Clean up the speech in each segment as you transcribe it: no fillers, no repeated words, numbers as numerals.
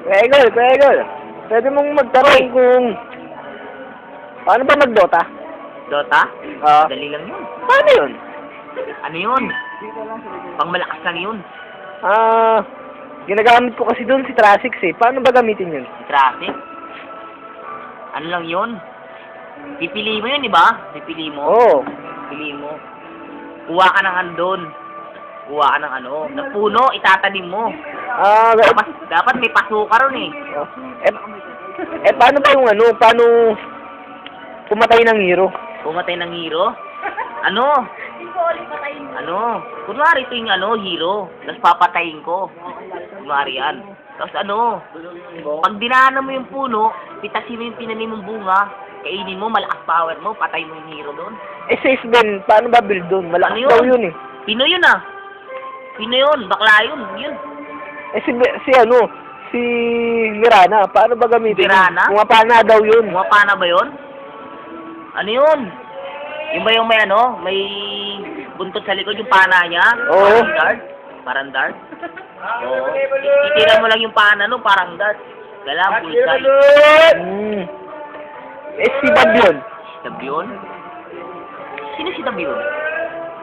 Pegol. Pwede mong magtanong kung... Paano ba mag-Dota? Dota? Ah. Dali lang yun. Paano yun? Ano yun? Pang malakas lang yun. Ginagamit ko kasi doon si Trasix eh. Paano ba gamitin yun? Traffic. Ano lang yun? Pipili mo yun, di ba? Pipili mo. Oo. Pipili mo. Kuha ka ng andon. Kuha ka ng ano. Ng puno, itatanim mo. Dapat may pasuka ron eh. Paano ba yung ano? Paano pumatay ng hero? Pumatay ng hero? Ano? Kunwari ito yung hero. Tapos papatayin ko. Kunwari yan. Tapos pag dinaanan mo yung puno, pitasin mo yung tinanim mong bunga, kainin mo, malakas power mo, patay mo yung hero doon. Safe din. Paano ba build doon? Malakas Ano daw yun eh. Pino yun ah. Pino yun. Bakla yun. Yun. Si Mirana, paano ba gamitin? Mirana? Pumapana daw yun. Pumapana ba yun? Ano yun? Yung ba yung may buntot sa likod yung pana niya? Oo. Parang dart? Oo. Titira mo lang yung pana parang dart. Galang, bullseye. Si Dabion. Dabion? Sino si Dabion?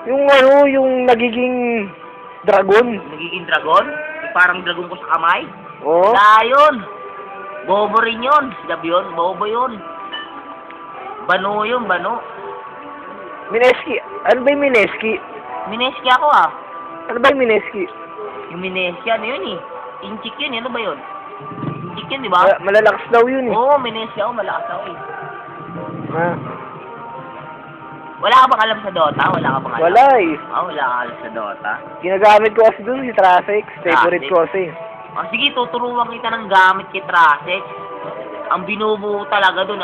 Yung nagiging dragon. Nagiging dragon? Yung parang dragon ko sa kamay? Oo. Yun. Bobo rin yun. Si Dabion, bobo yun. Bano yun, bano. Mineski. Ano ba yung Mineski? Mineski ako ah. Ano ba yung Mineski? Yung Mineski, ano yun eh? Inchik yun, ano ba yun? Inchik yun, di ba? Malalakas daw yun eh. Oo, Mineski ako, malakas ako eh. Wala ka bang alam sa Dota? Wala ka bang alam? Wala eh. Wala ka alam sa Dota. Ginagamit ko kasi dun si Trafix. Favorite ko kasi. Sige, tuturuan kita ng gamit kay Trasex. Ang binubuo talaga dun,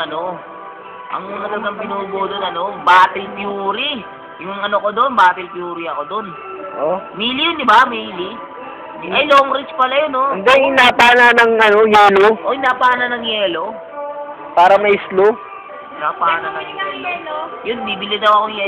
ang una talagang binubuo dun, Battle Fury. Yung ko dun, Battle Fury ako dun. Oh. Melee yun, di ba? Melee. Ay, long range pala yun, Hindi, yung napana ng yellow. Oy, napana ng yellow. Para may slow. Napana ng yellow. Yun, bibili daw ako yellow.